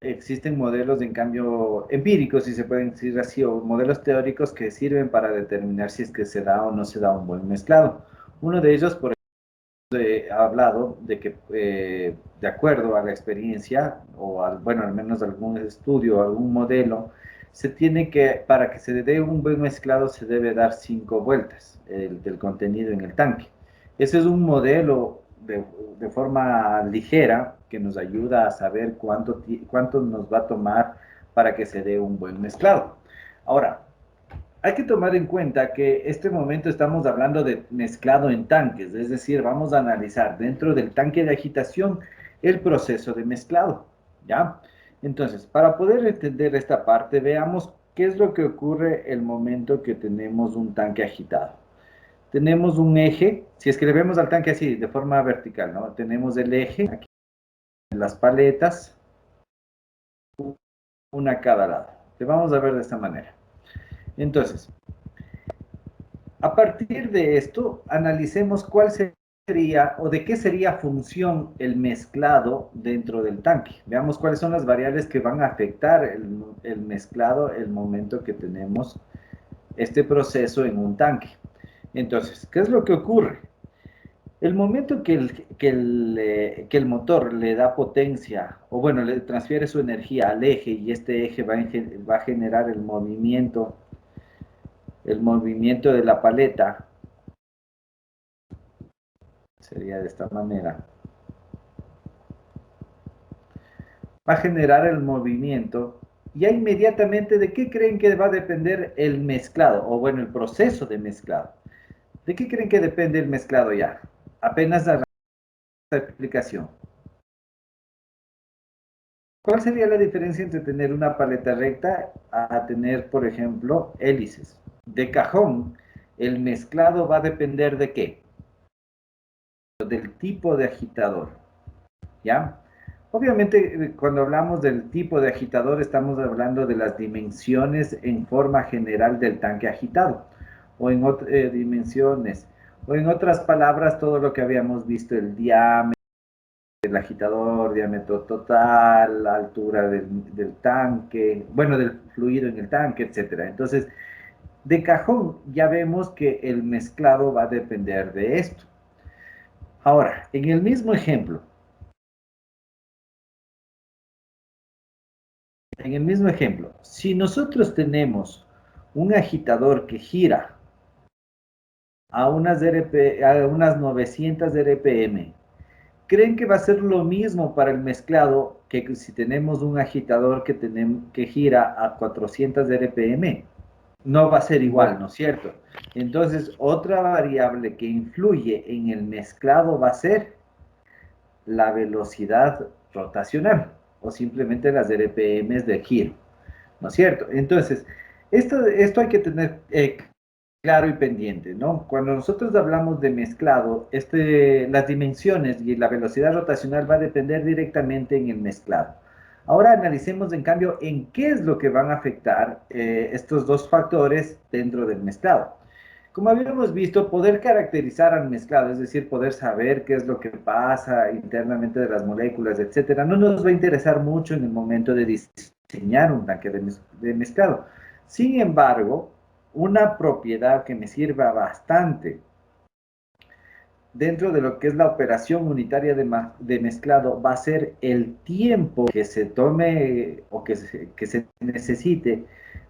existen modelos, en cambio, empíricos, si se pueden decir así, o modelos teóricos que sirven para determinar si es que se da o no se da un buen mezclado. Uno de ellos, por ha hablado de que, de acuerdo a la experiencia, o al, bueno, al menos algún estudio, algún modelo, se tiene que, para que se dé un buen mezclado, se debe dar 5 vueltas del contenido en el tanque. Ese es un modelo de forma ligera que nos ayuda a saber cuánto nos va a tomar para que se dé un buen mezclado. Ahora, hay que tomar en cuenta que este momento estamos hablando de mezclado en tanques, es decir, vamos a analizar dentro del tanque de agitación el proceso de mezclado, ¿ya? Entonces, para poder entender esta parte, veamos qué es lo que ocurre el momento que tenemos un tanque agitado. Tenemos un eje, si es que le vemos al tanque así, de forma vertical, ¿no? Tenemos el eje, aquí las paletas, una a cada lado. Le vamos a ver de esta manera. Entonces, a partir de esto, analicemos cuál sería o de qué sería función el mezclado dentro del tanque. Veamos cuáles son las variables que van a afectar el mezclado el momento que tenemos este proceso en un tanque. Entonces, ¿qué es lo que ocurre? El momento que el motor le da potencia, o bueno, le transfiere su energía al eje y este eje va a generar el movimiento de la paleta, sería de esta manera. Va a generar el movimiento. Ya inmediatamente, ¿de qué creen que va a depender el mezclado? O bueno, el proceso de mezclado. ¿De qué creen que depende el mezclado ya? Apenas a la explicación. ¿Cuál sería la diferencia entre tener una paleta recta a tener, por ejemplo, hélices? De cajón, el mezclado va a depender de qué? Del tipo de agitador. ¿Ya? Obviamente, cuando hablamos del tipo de agitador, estamos hablando de las dimensiones en forma general del tanque agitado, o en dimensiones, o en otras palabras, todo lo que habíamos visto, el diámetro del agitador, diámetro total, la altura del tanque, bueno, del fluido en el tanque, etcétera. Entonces, de cajón ya vemos que el mezclado va a depender de esto. Ahora, en el mismo ejemplo, si nosotros tenemos un agitador que gira a unas 900 RPM, ¿creen que va a ser lo mismo para el mezclado que si tenemos un agitador que gira a 400 RPM? No va a ser igual, ¿no es cierto? Entonces, otra variable que influye en el mezclado va a ser la velocidad rotacional o simplemente las RPMs de giro. ¿No es cierto? Entonces, esto hay que tener claro y pendiente, ¿no? Cuando nosotros hablamos de mezclado, las dimensiones y la velocidad rotacional va a depender directamente en el mezclado. Ahora analicemos, en cambio, en qué es lo que van a afectar estos dos factores dentro del mezclado. Como habíamos visto, poder caracterizar al mezclado, es decir, poder saber qué es lo que pasa internamente de las moléculas, etcétera, no nos va a interesar mucho en el momento de diseñar un tanque de mezclado. Sin embargo, una propiedad que me sirva bastante dentro de lo que es la operación unitaria de mezclado va a ser el tiempo que se tome o que se necesite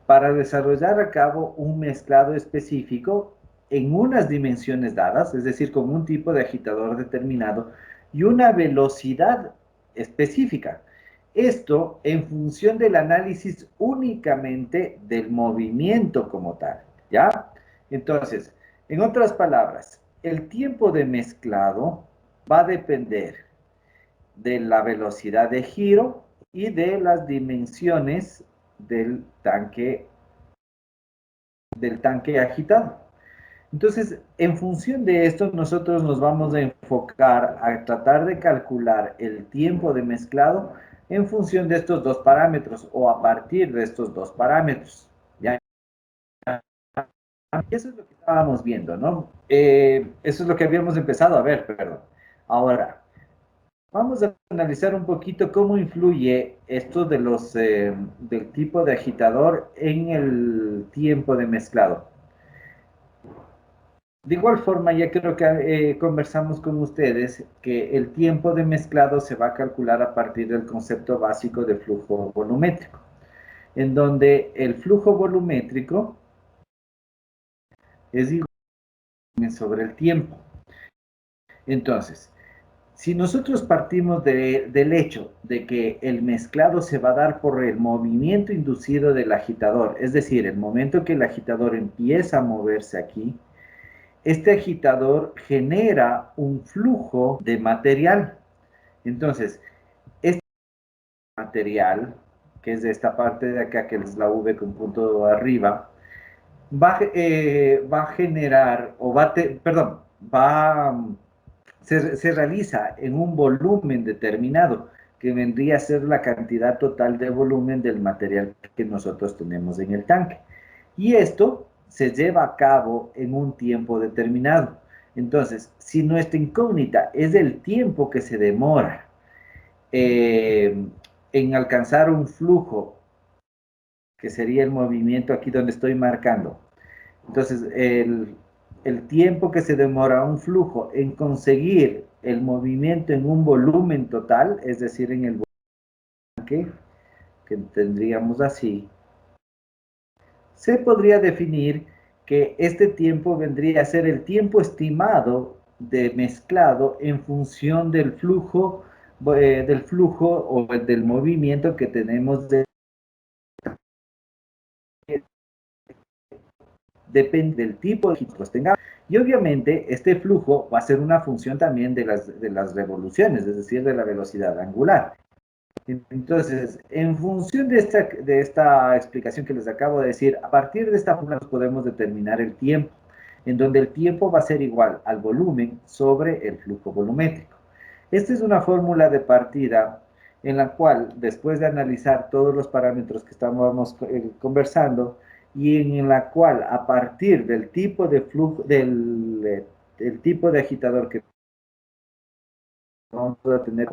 para desarrollar a cabo un mezclado específico en unas dimensiones dadas, es decir, con un tipo de agitador determinado y una velocidad específica. Esto en función del análisis únicamente del movimiento como tal, ¿ya? Entonces, en otras palabras, el tiempo de mezclado va a depender de la velocidad de giro y de las dimensiones del tanque agitado. Entonces, en función de esto, nosotros nos vamos a enfocar a tratar de calcular el tiempo de mezclado en función de estos dos parámetros o a partir de estos dos parámetros. ¿Ya? Eso es lo que estábamos viendo, ¿no? Eso es lo que habíamos empezado a ver, perdón. Ahora, Vamos a analizar un poquito cómo influye esto de del tipo de agitador en el tiempo de mezclado. De igual forma, ya creo que conversamos con ustedes que el tiempo de mezclado se va a calcular a partir del concepto básico de flujo volumétrico, en donde el flujo volumétrico es igual sobre el tiempo. Entonces, si nosotros partimos del hecho de que el mezclado se va a dar por el movimiento inducido del agitador, es decir, el momento que el agitador empieza a moverse aquí, este agitador genera un flujo de material. Entonces, este material, que es de esta parte de acá, que es la V con punto arriba, va a generar, o va a, perdón, se realiza en un volumen determinado, que vendría a ser la cantidad total de volumen del material que nosotros tenemos en el tanque. Y esto se lleva a cabo en un tiempo determinado. Entonces, si nuestra incógnita es el tiempo que se demora en alcanzar un flujo, que sería el movimiento aquí donde estoy marcando, entonces el tiempo que se demora un flujo en conseguir el movimiento en un volumen total, es decir, en el tanque, que tendríamos así, se podría definir que este tiempo vendría a ser el tiempo estimado de mezclado en función del flujo o del movimiento que tenemos depende del tipo de registros que tengamos. Y obviamente este flujo va a ser una función también de las revoluciones, es decir, de la velocidad angular. Entonces, en función de esta explicación que les acabo de decir, a partir de esta fórmula podemos determinar el tiempo, en donde el tiempo va a ser igual al volumen sobre el flujo volumétrico. Esta es una fórmula de partida en la cual, después de analizar todos los parámetros que estamos conversando, y en la cual, a partir del tipo de flujo, del tipo de agitador que vamos a tener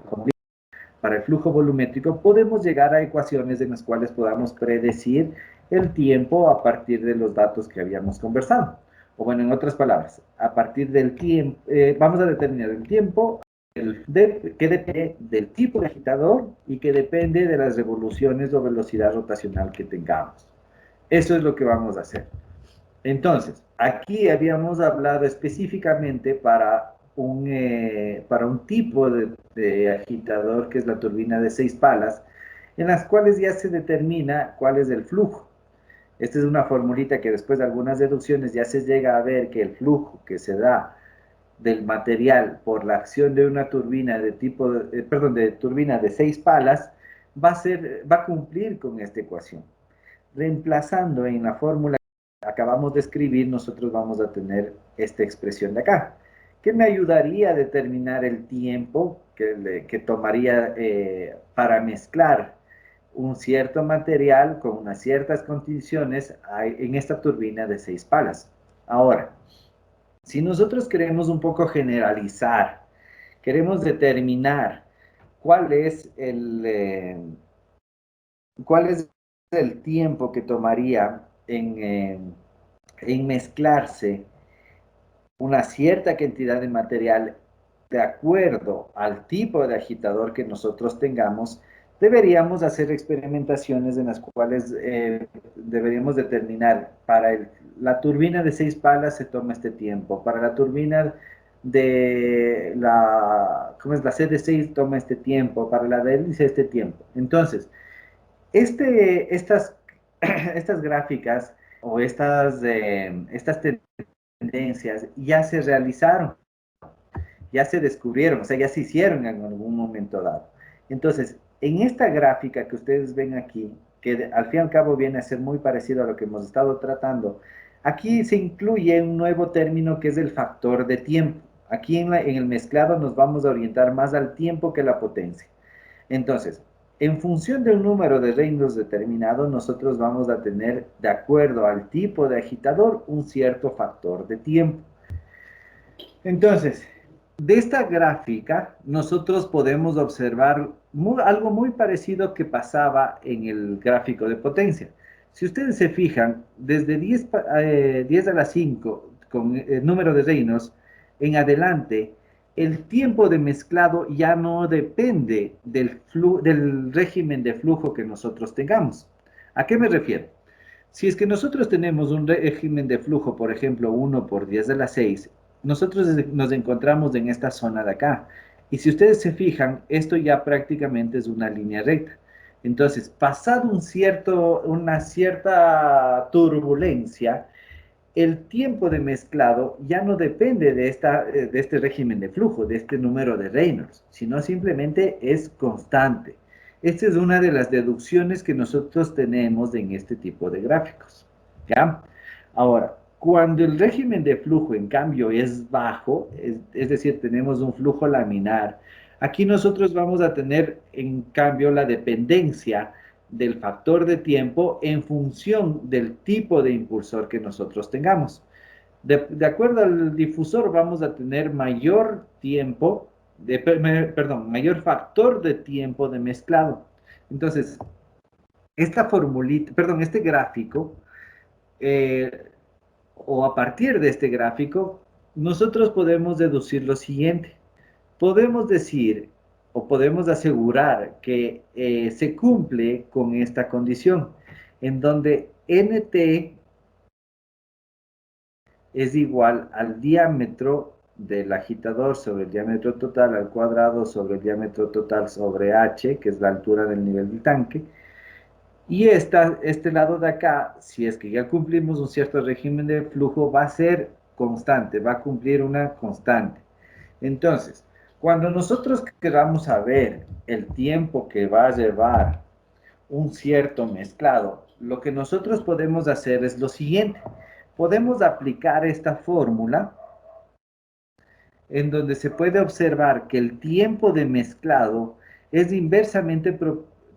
para el flujo volumétrico, podemos llegar a ecuaciones en las cuales podamos predecir el tiempo a partir de los datos que habíamos conversado. O bueno, en otras palabras, a partir del tiempo, vamos a determinar el tiempo que depende del tipo de agitador y que depende de las revoluciones o velocidad rotacional que tengamos. Eso es lo que vamos a hacer. Entonces, aquí habíamos hablado específicamente para un tipo de agitador que es la turbina de 6 palas, en las cuales ya se determina cuál es el flujo. Esta es una formulita que después de algunas deducciones ya se llega a ver que el flujo que se da del material por la acción de una turbina de turbina de 6 palas va a cumplir con esta ecuación. Reemplazando en la fórmula que acabamos de escribir, nosotros vamos a tener esta expresión de acá, que me ayudaría a determinar el tiempo que tomaría para mezclar un cierto material con unas ciertas condiciones en esta turbina de 6 palas. Ahora, si nosotros queremos un poco generalizar, queremos determinar cuál es cuál es el tiempo que tomaría en mezclarse una cierta cantidad de material de acuerdo al tipo de agitador que nosotros tengamos, deberíamos hacer experimentaciones en las cuales deberíamos determinar la turbina de 6 palas se toma este tiempo, para la turbina de ¿cómo es? La CD6 toma este tiempo, para la de hélice este tiempo. Entonces, estas, estas gráficas o estas tendencias ya se realizaron, ya se descubrieron, o sea, ya se hicieron en algún momento dado. Entonces, en esta gráfica que ustedes ven aquí, que al fin y al cabo viene a ser muy parecido a lo que hemos estado tratando, aquí se incluye un nuevo término que es el factor de tiempo. Aquí en el mezclado nos vamos a orientar más al tiempo que la potencia. Entonces, en función de un número de reinos determinado, nosotros vamos a tener, de acuerdo al tipo de agitador, un cierto factor de tiempo. Entonces, De esta gráfica, nosotros podemos observar algo muy parecido que pasaba en el gráfico de potencia. Si ustedes se fijan, desde 10 a la 5, con el número de reinos, en adelante, el tiempo de mezclado ya no depende del régimen de flujo que nosotros tengamos. ¿A qué me refiero? Si es que nosotros tenemos un régimen de flujo, por ejemplo, 1 por 10 a la 6, nosotros nos encontramos en esta zona de acá. Y si ustedes se fijan, esto ya prácticamente es una línea recta. Entonces, pasado una cierta turbulencia, el tiempo de mezclado ya no depende de este régimen de flujo, de este número de Reynolds, sino simplemente es constante. Esta es una de las deducciones que nosotros tenemos en este tipo de gráficos. ¿Ya? Ahora, cuando el régimen de flujo, en cambio, es bajo, es decir, tenemos un flujo laminar, aquí nosotros vamos a tener, en cambio, la dependencia del factor de tiempo en función del tipo de impulsor que nosotros tengamos. De acuerdo al difusor vamos a tener mayor tiempo, perdón, mayor factor de tiempo de mezclado. Entonces, esta formulita, perdón, este gráfico, eh, o a partir de este gráfico, nosotros podemos deducir lo siguiente. Podemos decir o podemos asegurar que se cumple con esta condición, en donde nt es igual al diámetro del agitador sobre el diámetro total al cuadrado sobre el diámetro total sobre h, que es la altura del nivel del tanque. Y este lado de acá, si es que ya cumplimos un cierto régimen de flujo, va a ser constante, va a cumplir una constante. Entonces, cuando nosotros queramos saber el tiempo que va a llevar un cierto mezclado, lo que nosotros podemos hacer es lo siguiente. Podemos aplicar esta fórmula en donde se puede observar que el tiempo de mezclado es inversamente,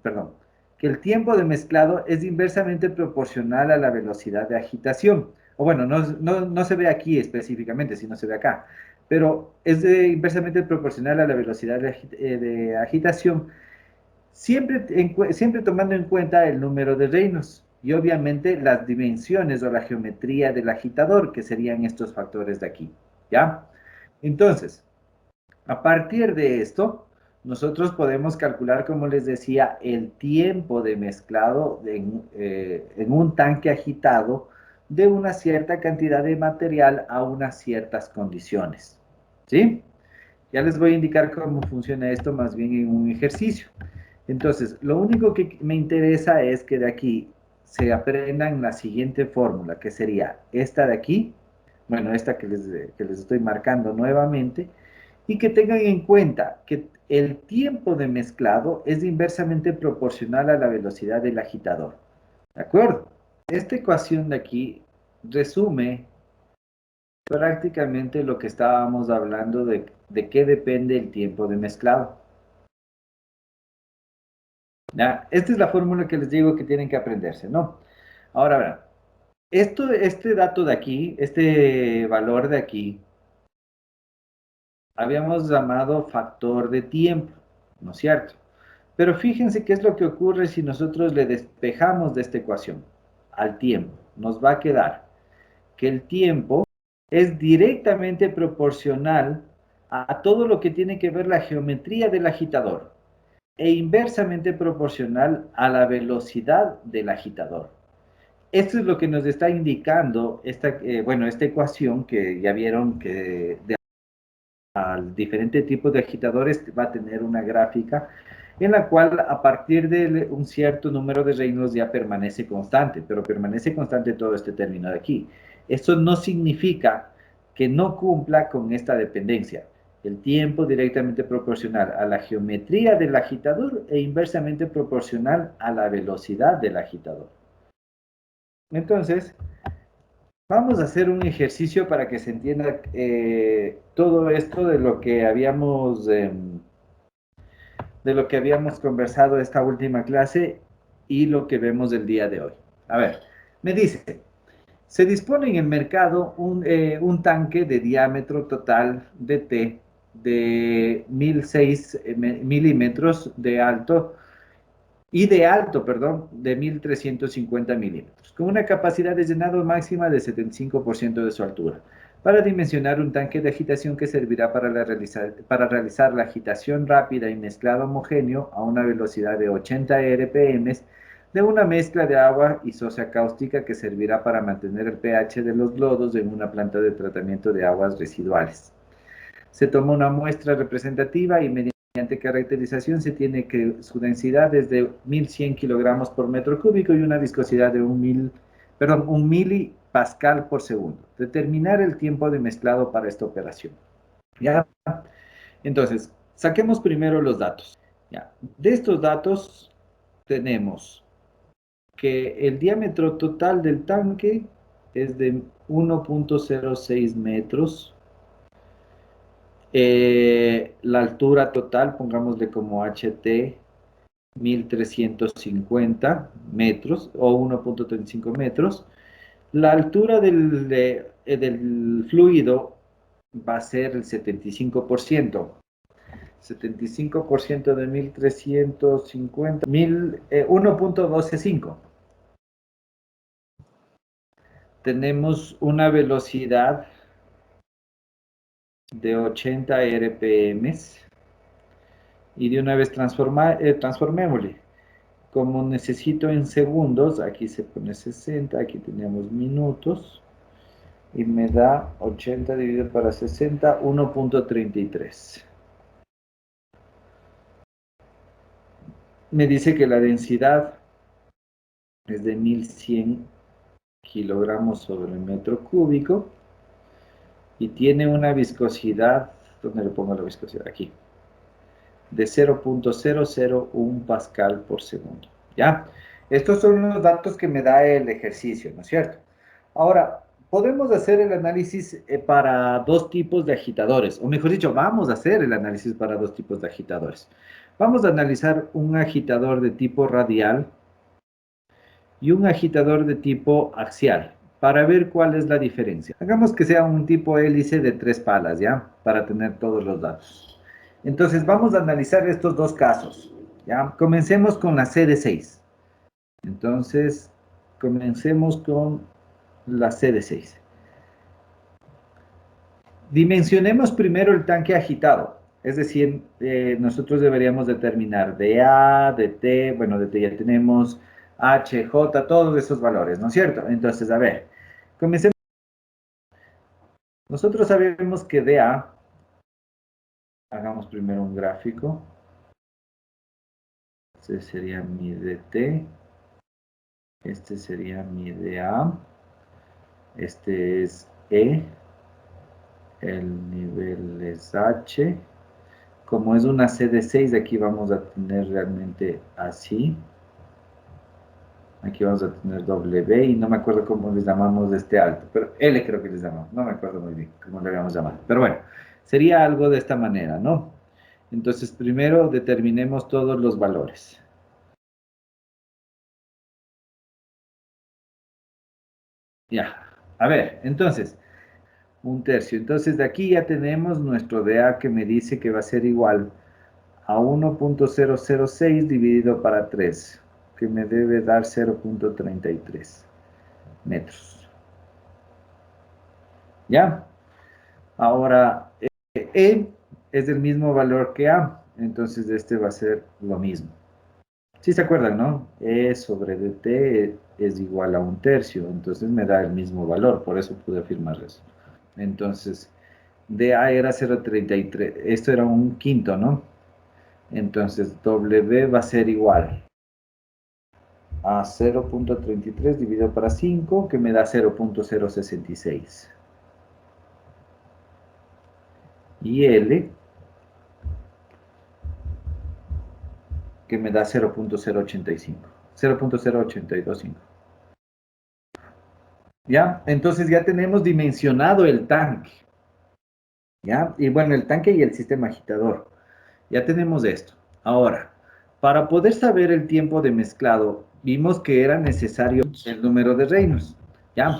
perdón, que el tiempo de mezclado es inversamente proporcional a la velocidad de agitación. O bueno, no se ve aquí específicamente, sino se ve acá, pero es inversamente proporcional a la velocidad de agitación, siempre tomando en cuenta el número de reinos y obviamente las dimensiones o la geometría del agitador, que serían estos factores de aquí, ¿ya? Entonces, a partir de esto, nosotros podemos calcular, como les decía, el tiempo de mezclado en un tanque agitado de una cierta cantidad de material a unas ciertas condiciones. ¿Sí? Ya les voy a indicar cómo funciona esto más bien en un ejercicio. Entonces, lo único que me interesa es que de aquí se aprendan la siguiente fórmula, que sería esta de aquí, bueno, esta que les estoy marcando nuevamente, y que tengan en cuenta que el tiempo de mezclado es inversamente proporcional a la velocidad del agitador. ¿De acuerdo? Esta ecuación de aquí resume prácticamente lo que estábamos hablando de qué depende el tiempo de mezclado. ¿Ya? Esta es la fórmula que les digo que tienen que aprenderse, ¿no? Ahora verán, este dato de aquí, este valor de aquí, habíamos llamado factor de tiempo, ¿no es cierto? Pero fíjense qué es lo que ocurre si nosotros le despejamos de esta ecuación al tiempo. Nos va a quedar que el tiempo es directamente proporcional a todo lo que tiene que ver la geometría del agitador e inversamente proporcional a la velocidad del agitador. Esto es lo que nos está indicando esta ecuación que ya vieron que al diferente tipo de agitadores va a tener una gráfica en la cual a partir de un cierto número de reinos ya permanece constante, pero permanece constante todo este término de aquí. Esto no significa que no cumpla con esta dependencia. El tiempo directamente proporcional a la geometría del agitador e inversamente proporcional a la velocidad del agitador. Entonces, vamos a hacer un ejercicio para que se entienda todo esto de lo que habíamos conversado esta última clase y lo que vemos el día de hoy. A ver, me dice, se dispone en el mercado un tanque de diámetro total de T de 1006 milímetros de alto y de alto, perdón, de 1350 milímetros, con una capacidad de llenado máxima de 75% de su altura, para dimensionar un tanque de agitación que servirá para realizar la agitación rápida y mezclado homogéneo a una velocidad de 80 RPM de una mezcla de agua y sosa cáustica que servirá para mantener el pH de los lodos en una planta de tratamiento de aguas residuales. Se toma una muestra representativa y mediante caracterización se tiene que su densidad es de 1100 kilogramos por metro cúbico y una viscosidad de un milipascal por segundo. Determinar el tiempo de mezclado para esta operación. ¿Ya? Entonces, saquemos primero los datos. ¿Ya? De estos datos tenemos que el diámetro total del tanque es de 1.06 metros. La altura total, pongámosle como HT, 1350 metros o 1.35 metros. La altura del fluido va a ser el 75%. 75% de 1350, 1.125. Tenemos una velocidad de 80 RPM y de una vez transformémosle. Como necesito en segundos, aquí se pone 60, aquí tenemos minutos, y me da 80 dividido para 60, 1.33. Me dice que la densidad es de 1100 kilogramos sobre metro cúbico y tiene una viscosidad, ¿dónde le pongo la viscosidad? Aquí, de 0.001 pascal por segundo. ¿Ya? Estos son los datos que me da el ejercicio, ¿no es cierto? Ahora, podemos hacer el análisis para dos tipos de agitadores, o mejor dicho, vamos a hacer el análisis para dos tipos de agitadores. Vamos a analizar un agitador de tipo radial y un agitador de tipo axial, para ver cuál es la diferencia. Hagamos que sea un tipo hélice de 3 palas, ¿ya? Para tener todos los datos. Entonces, vamos a analizar estos dos casos, ¿ya? Comencemos con la CD6. Entonces, comencemos con la CD6. Dimensionemos primero el tanque agitado, es decir, nosotros deberíamos determinar DA, DT, bueno, DT ya tenemos, H, J, todos esos valores, ¿no es cierto? Entonces, a ver, comencemos. Nosotros sabemos que DA, hagamos primero un gráfico, este sería mi DT, este sería mi DA, este es E, el nivel es H. Como es una CD6, aquí vamos a tener realmente así. Aquí vamos a tener W y no me acuerdo cómo les llamamos de este alto, pero L creo que les llamamos, no me acuerdo muy bien cómo le habíamos llamado. Pero bueno, sería algo de esta manera, ¿no? Entonces, primero determinemos todos los valores. Ya, a ver, entonces, un tercio. Entonces, de aquí ya tenemos nuestro DA que me dice que va a ser igual a 1.006 dividido para 3, que me debe dar 0.33 metros. ¿Ya? Ahora, E es del mismo valor que A, entonces este va a ser lo mismo. ¿Sí se acuerdan, no? E sobre dt es igual a un tercio, entonces me da el mismo valor, por eso pude afirmar eso. Entonces, dA era 0.33, esto era un quinto, ¿no? Entonces, W va a ser igual a 0.33 dividido para 5, que me da 0.066. Y L, que me da 0.085, 0.0825. ¿Ya? Entonces ya tenemos dimensionado el tanque. ¿Ya? Y bueno, el tanque y el sistema agitador. Ya tenemos esto. Ahora, para poder saber el tiempo de mezclado, vimos que era necesario el número de Reynolds. ¿Ya?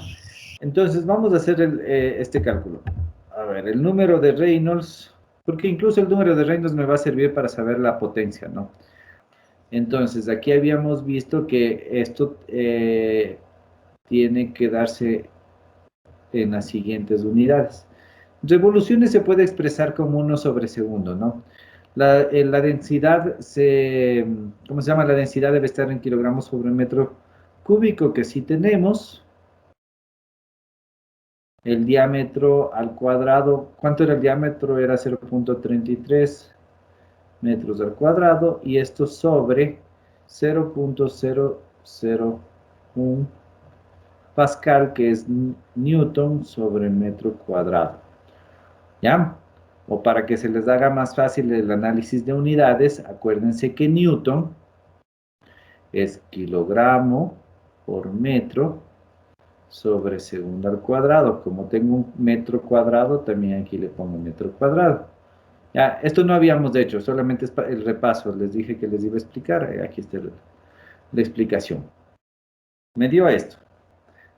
Entonces vamos a hacer este cálculo. A ver, el número de Reynolds porque incluso el número de Reynolds me va a servir para saber la potencia, ¿no? Entonces, aquí habíamos visto que esto tiene que darse en las siguientes unidades. Revoluciones se puede expresar como 1/segundo, ¿no? La densidad ¿cómo se llama? La densidad debe estar en kilogramos sobre metro cúbico, que sí tenemos. El diámetro al cuadrado, ¿cuánto era el diámetro? Era 0,33 metros al cuadrado, y esto sobre 0,001 pascal, que es newton sobre metro cuadrado. ¿Ya? O para que se les haga más fácil el análisis de unidades, acuérdense que newton es kilogramo por metro sobre segundo al cuadrado. Como tengo un metro cuadrado, también aquí le pongo metro cuadrado. Ya, esto no habíamos hecho, solamente es el repaso. Les dije que les iba a explicar. Aquí está la explicación. Me dio esto.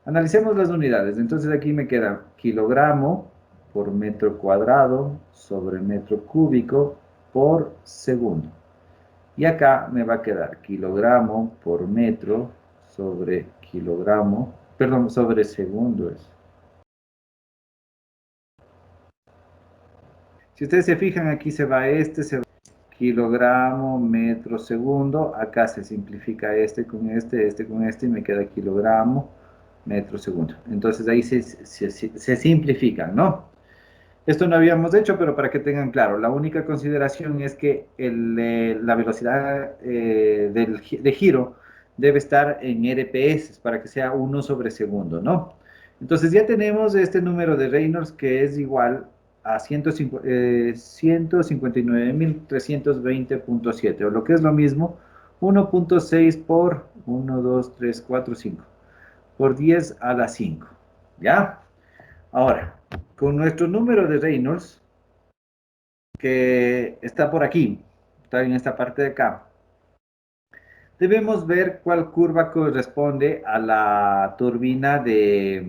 Analicemos las unidades. Entonces aquí me queda kilogramo por metro cuadrado sobre metro cúbico por segundo. Y acá me va a quedar kilogramo por metro sobre kilogramo, perdón, sobre segundo es. Si ustedes se fijan, aquí se va se va kilogramo, metro, segundo. Acá se simplifica este con este, y me queda kilogramo, metro, segundo. Entonces ahí se simplifican, ¿no? Esto no habíamos hecho, pero para que tengan claro, la única consideración es que la velocidad de giro debe estar en RPS para que sea 1/segundo, ¿no? Entonces ya tenemos este número de Reynolds, que es igual a 159.320.7, o lo que es lo mismo, 1,6 por 1, 2, 3, 4, 5, por 10 a la 5, ¿ya? Ahora, con nuestro número de Reynolds, que está por aquí, está en esta parte de acá, debemos ver cuál curva corresponde a la turbina de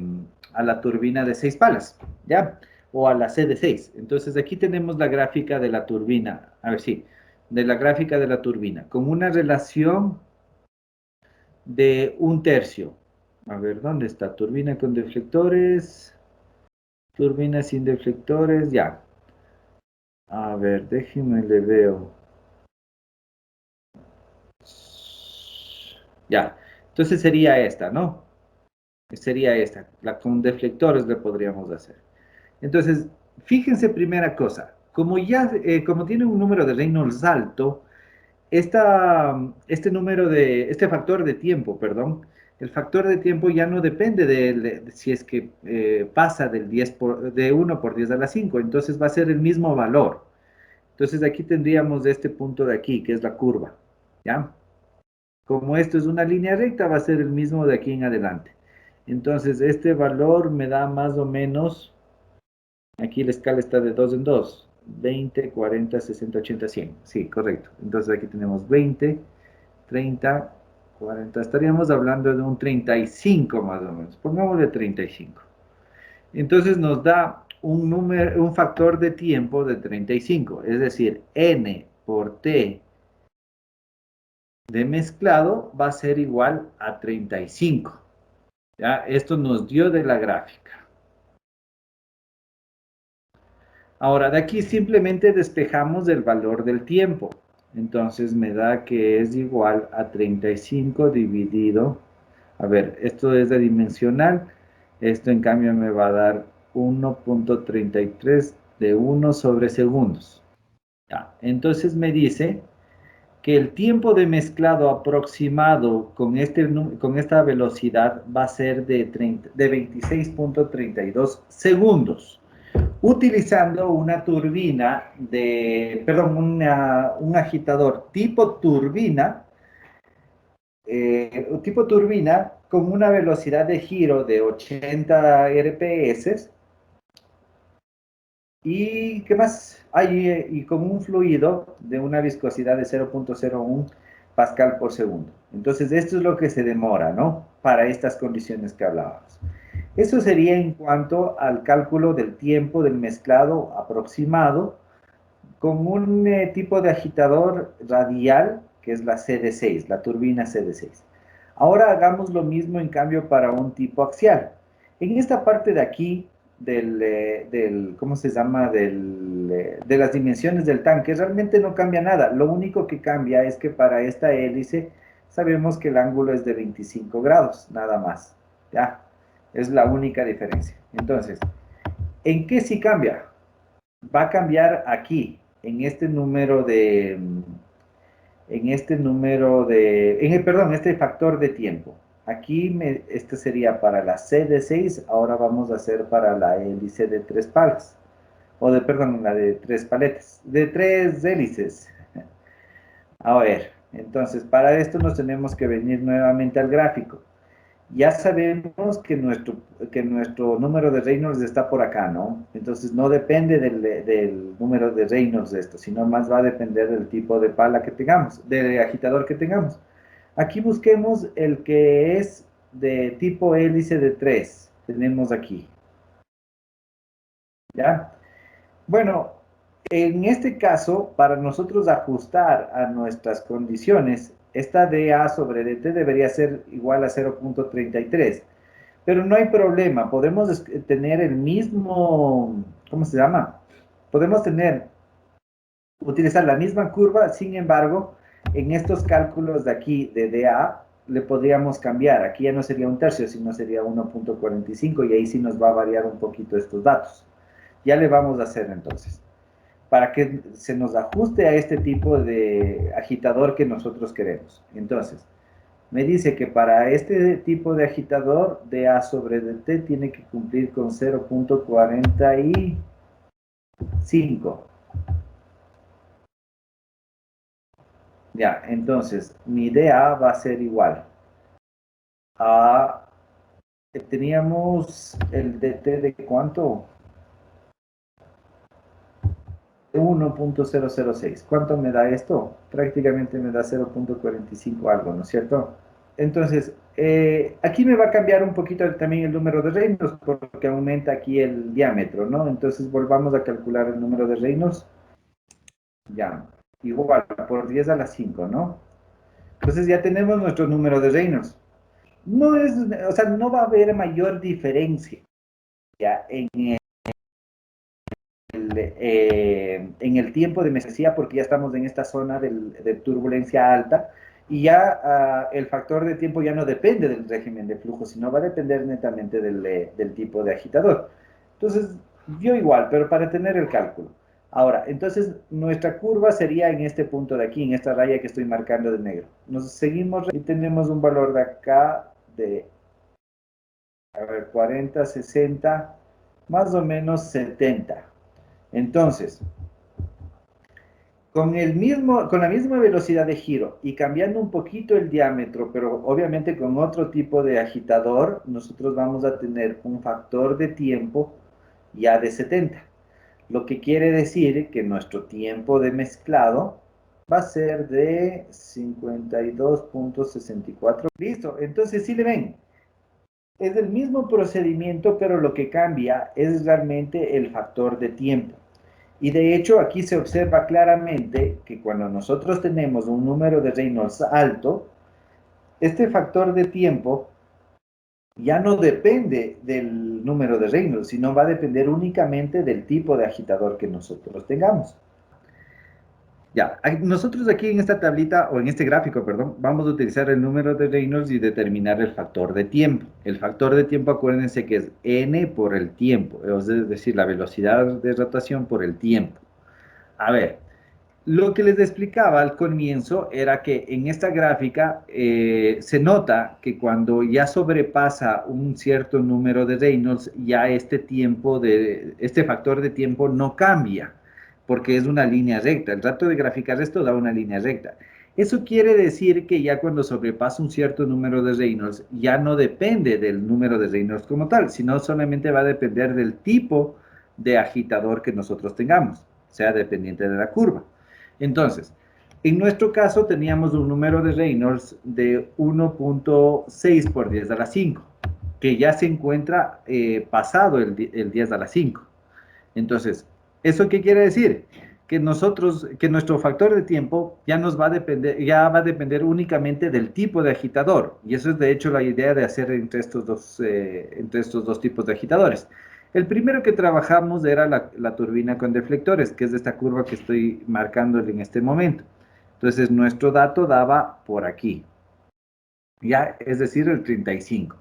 6 palas, ¿ya? O a la C de 6. Entonces aquí tenemos la gráfica de la turbina, a ver si, de la gráfica de la turbina, con una relación de 1/3. A ver, ¿dónde está? Turbina con deflectores, turbina sin deflectores, ya. A ver, déjenme le veo. Ya. Entonces sería esta, ¿no? Sería esta. La con deflectores le podríamos hacer. Entonces, fíjense primera cosa. Como tiene un número de Reynolds alto, este factor de tiempo, perdón, el factor de tiempo ya no depende de si es que pasa de 1/10 a la 5. Entonces va a ser el mismo valor. Entonces aquí tendríamos este punto de aquí, que es la curva, ¿ya? Como esto es una línea recta, va a ser el mismo de aquí en adelante. Entonces este valor me da más o menos, aquí la escala está de 2 en 2, 20, 40, 60, 80, 100. Sí, correcto. Entonces aquí tenemos 20, 30, 40. Estaríamos hablando de un 35 más o menos. Pongámosle 35. Entonces nos da un factor de tiempo de 35, es decir, n por t de mezclado va a ser igual a 35. ¿Ya? Esto nos dio de la gráfica. Ahora, de aquí simplemente despejamos el valor del tiempo. Entonces me da que es igual a 35 dividido. A ver, esto es de dimensional. Esto en cambio me va a dar 1,33 de 1/segundos. Ya, entonces me dice que el tiempo de mezclado aproximado con esta velocidad va a ser de 26,32 segundos, utilizando una turbina perdón, un agitador tipo turbina con una velocidad de giro de 80 RPS. ¿Y qué más? Y con un fluido de una viscosidad de 0,01 pascal por segundo. Entonces, esto es lo que se demora, ¿no? Para estas condiciones que hablábamos. Eso sería en cuanto al cálculo del tiempo del mezclado aproximado con un tipo de agitador radial, que es la CD6, la turbina CD6. Ahora hagamos lo mismo en cambio para un tipo axial. En esta parte de aquí, ¿cómo se llama? De las dimensiones del tanque, realmente no cambia nada. Lo único que cambia es que para esta hélice sabemos que el ángulo es de 25 grados, nada más. ¿Ya? Es la única diferencia. Entonces, ¿en qué sí cambia? Va a cambiar aquí, en este número de, perdón, este factor de tiempo. Aquí, este sería para la C de 6, ahora vamos a hacer para la hélice de 3 palas. Perdón, la de 3 paletas, de 3 hélices. A ver, entonces para esto nos tenemos que venir nuevamente al gráfico. Ya sabemos que nuestro número de Reynolds está por acá, ¿no? Entonces no depende del número de Reynolds de esto, sino más va a depender del tipo de pala que tengamos, de agitador que tengamos. Aquí busquemos el que es de tipo hélice de 3. Tenemos aquí. ¿Ya? Bueno, en este caso, para nosotros ajustar a nuestras condiciones, esta dA sobre dt debería ser igual a 0.33. Pero no hay problema, podemos tener el mismo, ¿cómo se llama? Podemos utilizar la misma curva, sin embargo, en estos cálculos de aquí, de dA, le podríamos cambiar. Aquí ya no sería un tercio, sino sería 1.45 y ahí sí nos va a variar un poquito estos datos. Ya le vamos a hacer entonces, para que se nos ajuste a este tipo de agitador que nosotros queremos. Entonces, me dice que para este tipo de agitador, dA sobre dt tiene que cumplir con 0.45. Ya, entonces, mi dA va a ser igual a... Teníamos el dt de ¿cuánto? 1.006. ¿Cuánto me da esto? Prácticamente me da 0.45 algo, ¿no es cierto? Entonces, aquí me va a cambiar un poquito también el número de Reynolds porque aumenta aquí el diámetro, ¿no? Entonces, volvamos a calcular el número de Reynolds. Ya, igual, por 10 a la 5, ¿no? Entonces ya tenemos nuestro número de Reynolds. No es, o sea, no va a haber mayor diferencia en en el tiempo de mesía porque ya estamos en esta zona de turbulencia alta y ya el factor de tiempo ya no depende del régimen de flujo, sino va a depender netamente del tipo de agitador. Entonces, yo igual, pero para tener el cálculo. Ahora, entonces nuestra curva sería en este punto de aquí, en esta raya que estoy marcando de negro. Nos seguimos y tenemos un valor de acá de, a ver, 40, 60, más o menos 70. Entonces, con la misma velocidad de giro y cambiando un poquito el diámetro, pero obviamente con otro tipo de agitador, nosotros vamos a tener un factor de tiempo ya de 70. Lo que quiere decir que nuestro tiempo de mezclado va a ser de 52.64. Listo, entonces sí le ven. Es el mismo procedimiento, pero lo que cambia es realmente el factor de tiempo. Y de hecho aquí se observa claramente que cuando nosotros tenemos un número de Reynolds alto, este factor de tiempo ya no depende del número de Reynolds, sino va a depender únicamente del tipo de agitador que nosotros tengamos. Ya, nosotros aquí en esta tablita, o en este gráfico, perdón, vamos a utilizar el número de Reynolds y determinar el factor de tiempo. El factor de tiempo, acuérdense que es n por el tiempo, es decir, la velocidad de rotación por el tiempo. A ver, lo que les explicaba al comienzo era que en esta gráfica se nota que cuando ya sobrepasa un cierto número de Reynolds, ya este factor de tiempo no cambia, porque es una línea recta. El rato de graficar esto da una línea recta. Eso quiere decir que ya cuando sobrepasa un cierto número de Reynolds, ya no depende del número de Reynolds como tal, sino solamente va a depender del tipo de agitador que nosotros tengamos, sea dependiente de la curva. Entonces, en nuestro caso teníamos un número de Reynolds de 1.6 por 10 a la 5, que ya se encuentra pasado el 10 a la 5. Entonces, ¿eso qué quiere decir? que nuestro factor de tiempo ya va a depender únicamente del tipo de agitador. Y eso es de hecho la idea de hacer entre estos dos tipos de agitadores. El primero que trabajamos era la turbina con deflectores, que es de esta curva que estoy marcando en este momento. Entonces nuestro dato daba por aquí, ya, es decir, el 35.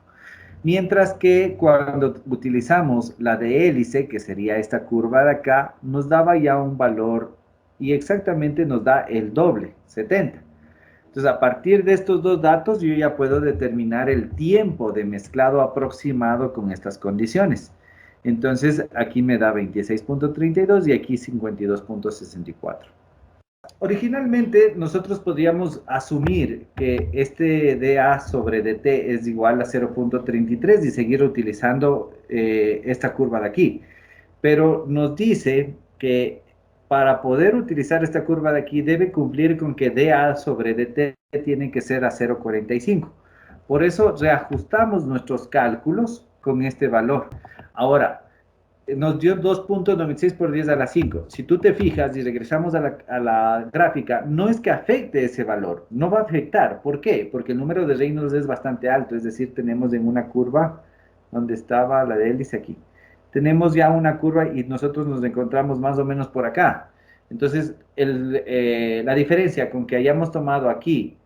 Mientras que cuando utilizamos la de hélice, que sería esta curva de acá, nos daba ya un valor y exactamente nos da el doble, 70. Entonces, a partir de estos dos datos, yo ya puedo determinar el tiempo de mezclado aproximado con estas condiciones. Entonces, aquí me da 26.32 y aquí 52.64. Originalmente nosotros podríamos asumir que este dA sobre dt es igual a 0.33 y seguir utilizando esta curva de aquí. Pero nos dice que para poder utilizar esta curva de aquí debe cumplir con que dA sobre dt tiene que ser a 0.45. Por eso reajustamos nuestros cálculos con este valor. Ahora, nos dio 2.96 por 10 a la 5. Si tú te fijas y regresamos a la gráfica, no es que afecte ese valor, no va a afectar. ¿Por qué? Porque el número de Reynolds es bastante alto, es decir, tenemos en una curva donde estaba la de hélice aquí. Tenemos ya una curva y nosotros nos encontramos más o menos por acá. Entonces, la diferencia con que hayamos tomado aquí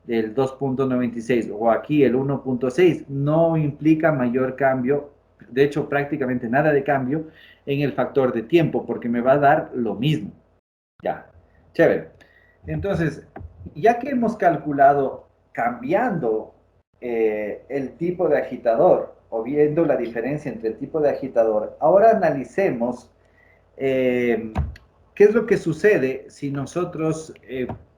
el 2.96 o aquí el 1.6 no implica mayor cambio, de hecho prácticamente nada de cambio en el factor de tiempo, porque me va a dar lo mismo. Ya, chévere. Entonces, ya que hemos calculado cambiando el tipo de agitador o viendo la diferencia entre el tipo de agitador, ahora analicemos ¿qué es lo que sucede si nosotros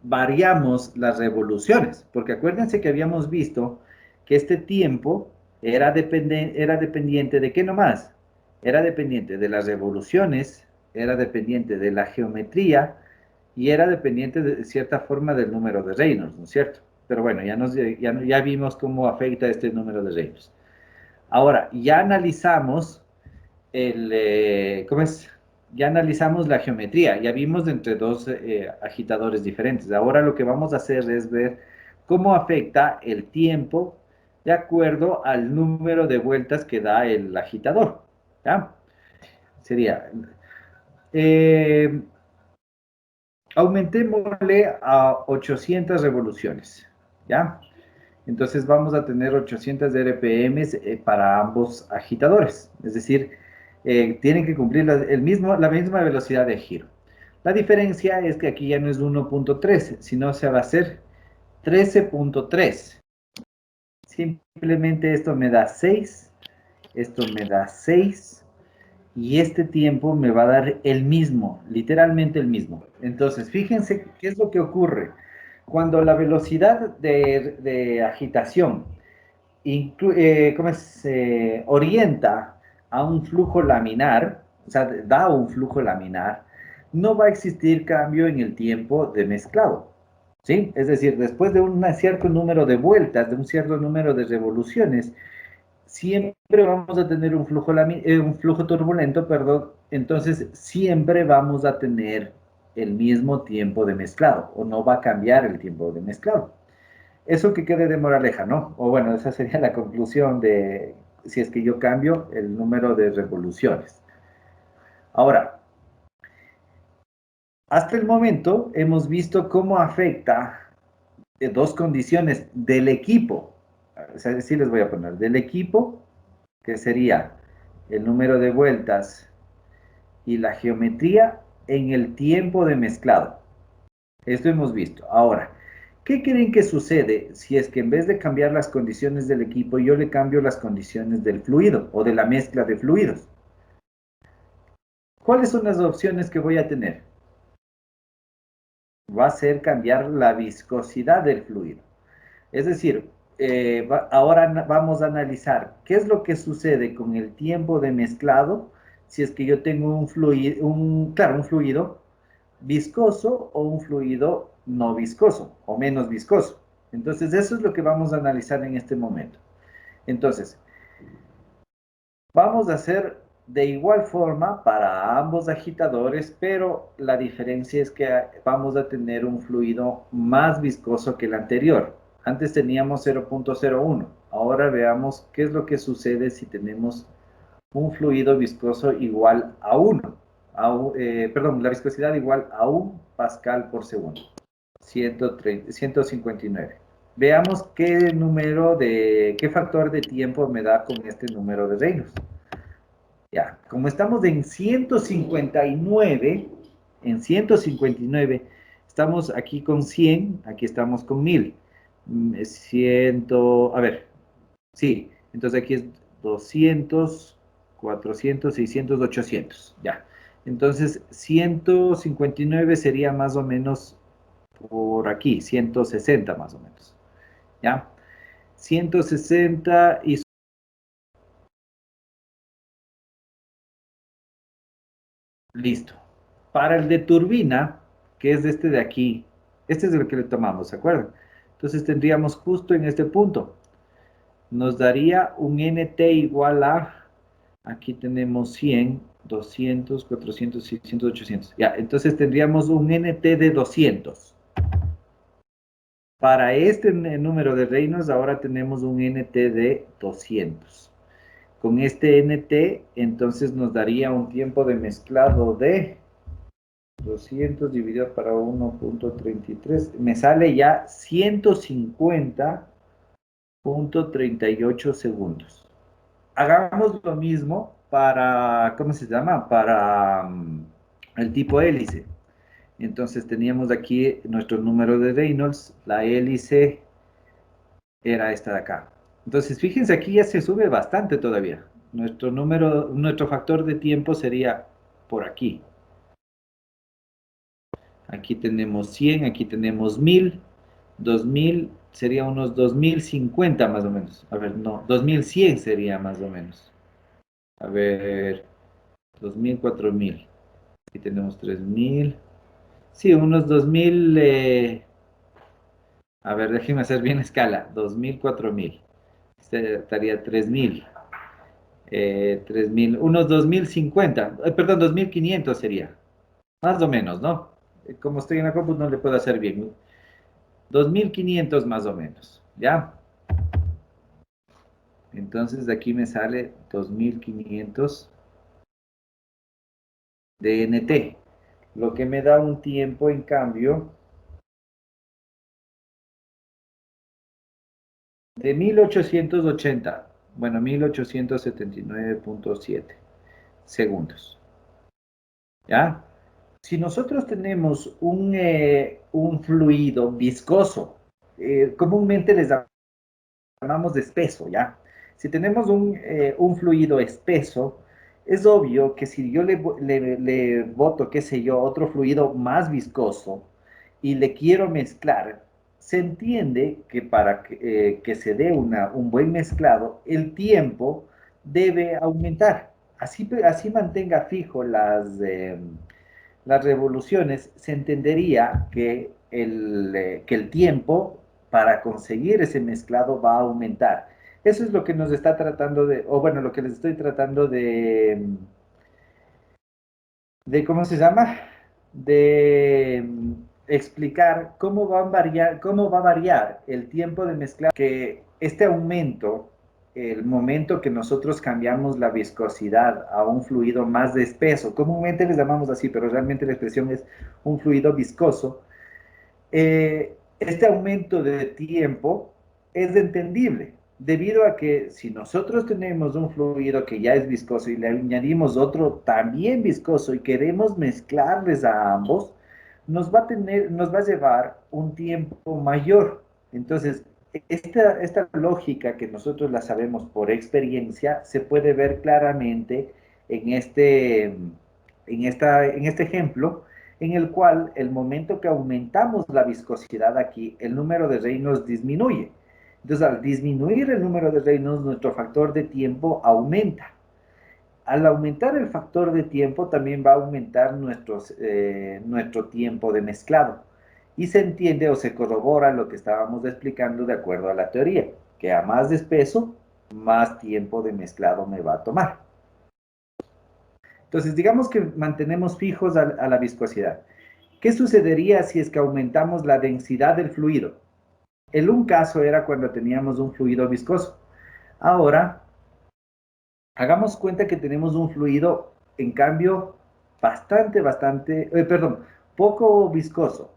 variamos las revoluciones? Porque acuérdense que habíamos visto que este tiempo era dependiente de qué nomás. Era dependiente de las revoluciones, era dependiente de la geometría y era dependiente de cierta forma del número de Reynolds, ¿no es cierto? Pero bueno, ya vimos cómo afecta este número de Reynolds. Ahora, ya analizamos ¿cómo es? Ya analizamos la geometría, ya vimos entre dos agitadores diferentes. Ahora lo que vamos a hacer es ver cómo afecta el tiempo de acuerdo al número de vueltas que da el agitador. ¿Ya? Sería, eh, aumentémosle a 800 revoluciones. ¿Ya? Entonces vamos a tener 800 RPM para ambos agitadores. Es decir, tienen que cumplir la misma velocidad de giro. La diferencia es que aquí ya no es 1.3, sino se va a hacer 13.3. Simplemente esto me da 6, esto me da 6, y este tiempo me va a dar el mismo, literalmente el mismo. Entonces, fíjense qué es lo que ocurre. Cuando la velocidad de agitación ¿cómo se orienta a un flujo laminar, o sea, da un flujo laminar, no va a existir cambio en el tiempo de mezclado, ¿sí? Es decir, después de un cierto número de vueltas, de un cierto número de revoluciones, siempre vamos a tener un flujo turbulento, perdón, entonces siempre vamos a tener el mismo tiempo de mezclado, o no va a cambiar el tiempo de mezclado. Eso que quede de moraleja, ¿no? O bueno, esa sería la conclusión de si es que yo cambio el número de revoluciones. Ahora, hasta el momento hemos visto cómo afecta dos condiciones del equipo. O sea, sí les voy a poner del equipo, que sería el número de vueltas y la geometría en el tiempo de mezclado. Esto hemos visto. Ahora, ¿qué creen que sucede si es que en vez de cambiar las condiciones del equipo, yo le cambio las condiciones del fluido o de la mezcla de fluidos? ¿Cuáles son las opciones que voy a tener? Va a ser cambiar la viscosidad del fluido. Es decir, ahora vamos a analizar qué es lo que sucede con el tiempo de mezclado si es que yo tengo un fluido, claro, un fluido viscoso o un fluido no viscoso o menos viscoso. Entonces, eso es lo que vamos a analizar en este momento. Entonces, vamos a hacer de igual forma para ambos agitadores, pero la diferencia es que vamos a tener un fluido más viscoso que el anterior. Antes teníamos 0.01. Ahora veamos qué es lo que sucede si tenemos un fluido viscoso igual a 1. Perdón, la viscosidad igual a 1 pascal por segundo. 159. Veamos qué factor de tiempo me da con este número de Reynolds. Ya, como estamos en 159, estamos aquí con 100, aquí estamos con 1000. 100, a ver, sí, entonces aquí es 200, 400, 600, 800, ya. Entonces, 159 sería más o menos por aquí, 160 más o menos, ¿ya? 160 y listo. Para el de turbina, que es este de aquí, este es el que le tomamos, ¿se acuerdan? Entonces tendríamos justo en este punto. Nos daría un NT igual a, aquí tenemos 100, 200, 400, 600, 800. Ya, entonces tendríamos un NT de 200. Para este número de reinos, ahora tenemos un NT de 200. Con este NT, entonces nos daría un tiempo de mezclado de 200 dividido para 1.33, me sale ya 150.38 segundos. Hagamos lo mismo para, ¿cómo se llama? Para el tipo hélice. Entonces teníamos aquí nuestro número de Reynolds, la hélice era esta de acá. Entonces, fíjense, aquí ya se sube bastante todavía. Nuestro factor de tiempo sería por aquí. Aquí tenemos 100, aquí tenemos 1000, 2000 sería unos 2050 más o menos. A ver, no, 2100 sería más o menos. A ver, 2000, 4000. Aquí tenemos 3000. Sí, unos 2000. A ver, déjenme hacer bien escala. 2000, 4000. Estaría 3000. 3000, unos 2050. Perdón, 2500 sería. Más o menos, ¿no? Como estoy en la compu, no le puedo hacer bien. 2500 más o menos, ¿ya? Entonces de aquí me sale 2500 de NT, lo que me da un tiempo en cambio de 1880, bueno, 1879.7 segundos, ¿ya? Si nosotros tenemos un fluido viscoso, comúnmente les llamamos de espeso, ¿ya? Si tenemos un fluido espeso, es obvio que si yo le boto, qué sé yo, otro fluido más viscoso y le quiero mezclar, se entiende que para que se dé un buen mezclado, el tiempo debe aumentar. Así mantenga fijo las revoluciones, se entendería que el tiempo para conseguir ese mezclado va a aumentar. Eso es lo que nos está tratando de, o bueno, lo que les estoy tratando ¿cómo se llama? De explicar cómo va a variar el tiempo de mezclado, que este aumento, el momento que nosotros cambiamos la viscosidad a un fluido más de espeso, comúnmente les llamamos así, pero realmente la expresión es un fluido viscoso, este aumento de tiempo es entendible, debido a que si nosotros tenemos un fluido que ya es viscoso y le añadimos otro también viscoso y queremos mezclarles a ambos, nos va a llevar un tiempo mayor. Entonces, esta lógica que nosotros la sabemos por experiencia se puede ver claramente en este ejemplo, en el cual el momento que aumentamos la viscosidad aquí, el número de Reynolds disminuye. Entonces, al disminuir el número de Reynolds, nuestro factor de tiempo aumenta. Al aumentar el factor de tiempo, también va a aumentar nuestro tiempo de mezclado. Y se entiende o se corrobora lo que estábamos explicando de acuerdo a la teoría, que a más de espeso, más tiempo de mezclado me va a tomar. Entonces, digamos que mantenemos fijos a la viscosidad. ¿Qué sucedería si es que aumentamos la densidad del fluido? El un caso era cuando teníamos un fluido viscoso. Ahora, hagamos cuenta que tenemos un fluido, en cambio, poco viscoso.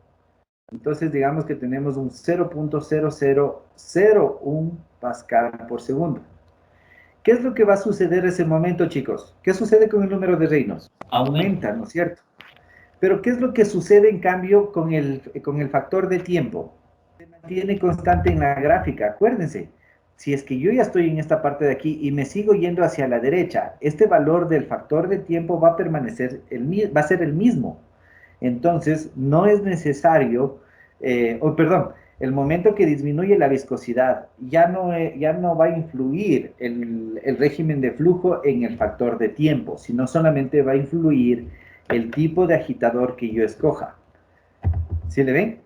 Entonces, digamos que tenemos un 0.0001 pascal por segundo. ¿Qué es lo que va a suceder en ese momento, chicos? ¿Qué sucede con el número de Reynolds? Aumenta, ¿no es cierto? Pero ¿qué es lo que sucede en cambio con el factor de tiempo? Se mantiene constante en la gráfica, acuérdense. Si es que yo ya estoy en esta parte de aquí y me sigo yendo hacia la derecha, este valor del factor de tiempo va a permanecer, va a ser el mismo. Entonces, no es necesario, perdón, el momento que disminuye la viscosidad ya no va a influir el régimen de flujo en el factor de tiempo, sino solamente va a influir el tipo de agitador que yo escoja. ¿Sí le ven?